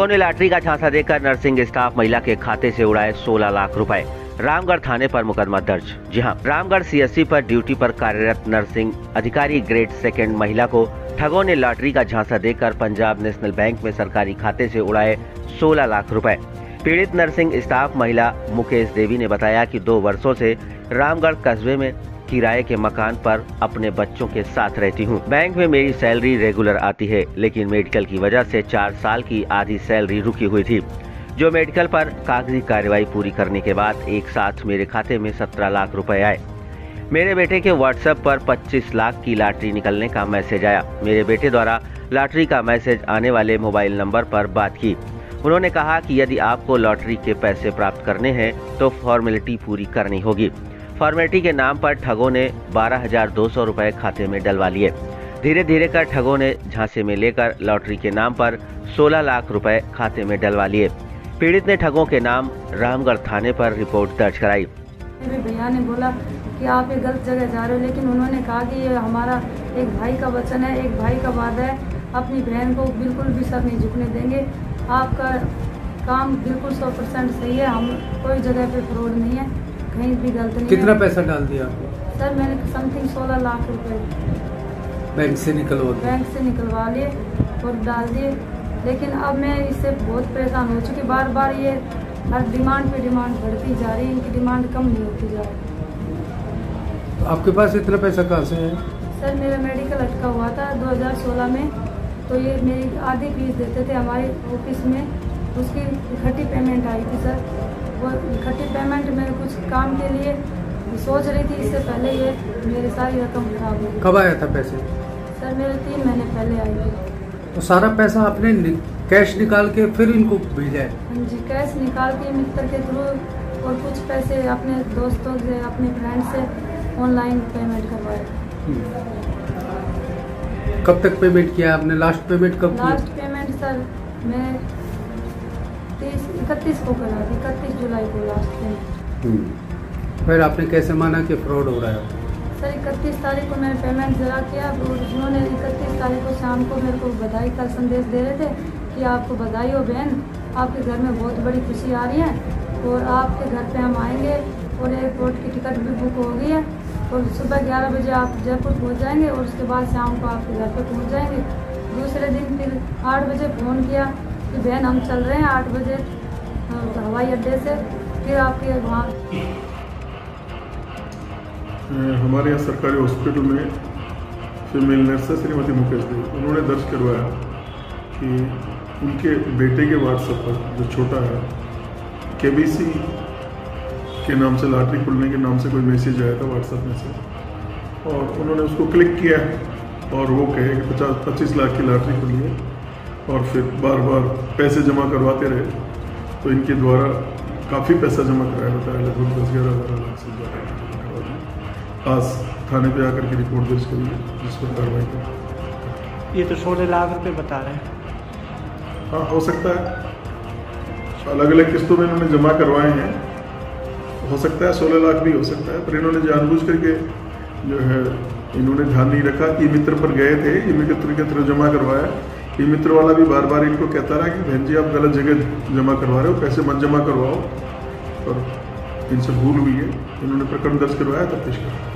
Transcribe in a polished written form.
ठगों ने लॉटरी का झांसा देकर नर्सिंग स्टाफ महिला के खाते से उड़ाए 16 लाख रुपए। रामगढ़ थाने पर मुकदमा दर्ज। जी हां, रामगढ़ सीएससी पर ड्यूटी पर कार्यरत नर्सिंग अधिकारी ग्रेड सेकंड महिला को ठगों ने लॉटरी का झांसा देकर पंजाब नेशनल बैंक में सरकारी खाते से उड़ाए 16 लाख रुपए। पीड़ित नर्सिंग स्टाफ महिला मुकेश देवी ने बताया कि 2 वर्षों से रामगढ़ कस्बे में किराए के मकान पर अपने बच्चों के साथ रहती हूँ। बैंक में मेरी सैलरी रेगुलर आती है, लेकिन मेडिकल की वजह से 4 साल की आधी सैलरी रुकी हुई थी। जो मेडिकल पर कागजी कार्रवाई पूरी करने के बाद एक साथ मेरे खाते में 17 लाख रुपए आए। मेरे बेटे के व्हाट्सएप पर 25 लाख की लॉटरी निकलने का मैसेज आया। मेरे बेटे द्वारा लॉटरी का मैसेज आने वाले मोबाइल नंबर पर बात की। उन्होंने कहा कि यदि आपको लॉटरी के पैसे प्राप्त करने हैं तो फॉर्मेलिटी पूरी करनी होगी। फॉर्मेलिटी के नाम पर ठगों ने 12,200 रुपए खाते में डलवा लिए। धीरे धीरे कर ठगों ने झांसे में लेकर लॉटरी के नाम पर 16 लाख रुपए खाते में डलवा लिए। पीड़ित ने ठगों के नाम रामगढ़ थाने पर रिपोर्ट दर्ज कराई। मेरे भैया ने बोला कि आप ये गलत जगह जा रहे हो, लेकिन उन्होंने कहा कि ये हमारा एक भाई का वचन है, एक भाई का वादा है, अपनी बहन को बिल्कुल भी सर नहीं झुकने देंगे। आपका काम बिल्कुल 100% सही है, हम कोई जगह पे फ्रॉड नहीं है, कहीं भी गलत नहीं। कितना पैसा डाल दिया आपने? सर मैंने समथिंग 16 लाख रुपए बैंक से निकलवा लिए और डाल दिए। लेकिन अब मैं इससे बहुत परेशान हो चुकी। बार बार ये हर डिमांड पे डिमांड बढ़ती जा रही है, इनकी डिमांड कम नहीं होती जा रही। आपके पास इतना पैसा कहाँ से है? सर मेरा मेडिकल अटका हुआ था 2016 में, तो ये मेरी आधी फीस देते थे हमारे ऑफिस में, उसकी इकट्ठी पेमेंट आई थी सर। वो इकट्ठी पेमेंट में कुछ काम के लिए सोच रही थी, इससे पहले ये मेरी सारी रकम खराब हो गई। कब आया था पैसे? सर मेरे 3 महीने पहले आई थी। तो सारा पैसा आपने कैश निकाल के फिर इनको भेजा है? हाँ जी, कैश निकाल के मित्र के थ्रू और कुछ पैसे अपने दोस्तों से, अपने फ्रेंड से ऑनलाइन पेमेंट करवाए। कब तक पेमेंट किया आपने? लास्ट पेमेंट कब की? लास्ट पेमेंट सर मैं 31 को करा थी, 31 जुलाई को लास्ट पेमेंट। फिर आपने कैसे माना कि फ्रॉड हो रहा है? सर 31 तारीख को मैंने पेमेंट जरा किया और उन्होंने 31 तारीख को शाम को मेरे को बधाई का संदेश दे रहे थे कि आपको बधाई हो बहन, आपके घर में बहुत बड़ी खुशी आ रही है और आपके घर पे हम आएंगे और एयरपोर्ट की टिकट भी बुक हो गई है और सुबह 11 बजे आप जयपुर पहुंच जाएंगे और उसके बाद शाम को आपके घर पे पहुंच जाएंगे। दूसरे दिन फिर 8 बजे फ़ोन किया कि बहन हम चल रहे हैं 8 बजे हवाई अड्डे से, फिर आपके वहाँ हमारे यहाँ सरकारी हॉस्पिटल में फीमेल नर्स है श्रीमती मुकेश देवी, उन्होंने दर्ज करवाया कि उनके बेटे के व्हाट्सएप पर जो छोटा है केबीसी के नाम से लॉटरी खुलने के नाम से कोई मैसेज आया था व्हाट्सएप में से, और उन्होंने उसको क्लिक किया और वो कहे कि 25 लाख की लॉटरी खुली है और फिर बार बार पैसे जमा करवाते रहे। तो इनके द्वारा काफ़ी पैसा जमा कराया बताया, लगभग 10-11 लाख से ज़्यादा। आज थाने पे आकर के रिपोर्ट दर्ज करी है, जिस पर कार्रवाई कर। ये तो 16 लाख रुपए बता रहे हैं। हाँ, हो सकता है अलग अलग किस्तों में इन्होंने जमा करवाए हैं, हो सकता है 16 लाख भी हो सकता है, पर इन्होंने जानबूझ करके जो है इन्होंने ध्यान नहीं रखा कि मित्र पर गए थे, ये मित्र के थ्रू जमा करवाया। ये मित्र वाला भी बार बार इनको कहता रहा कि बहन जी आप गलत जगह जमा करवा रहे हो, पैसे मत जमा करवाओ, और इनसे भूल हुई है। इन्होंने प्रकरण दर्ज करवाया, तफ्तीश कर